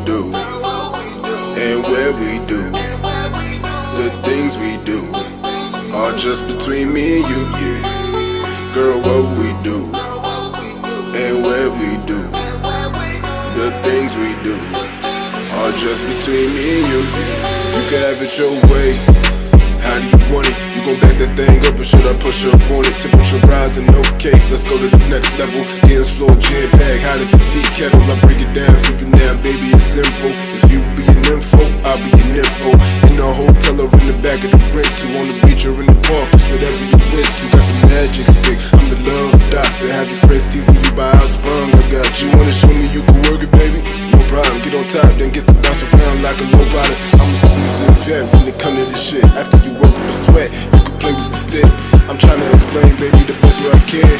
do, and where we do, the things we do, are just between me and you, yeah. Girl, what we do, and where we do, the things we do, are just between me and you. You can have it your way. How do you want it? You gon' back that thing up or should I push up on it? Temperature rising, okay, let's go to the next level. Dance floor, jam pack, hot as a tea kettle. I break it down for you now, baby, it's simple. If you be an info, I'll be an info. In the hotel or in the back of the rental, on the beach or in the park, it's whatever you went to. Got the magic stick, I'm the love doctor. Have your friends teasing you by how sprung I got you. Wanna show me you can work it, baby? No problem, get on top, then get to bounce around like a low rider. I'm a seasoned vet when it come to this shit. After you work up a sweat, you can play with the stick. I'm tryna explain, baby, the best way I can.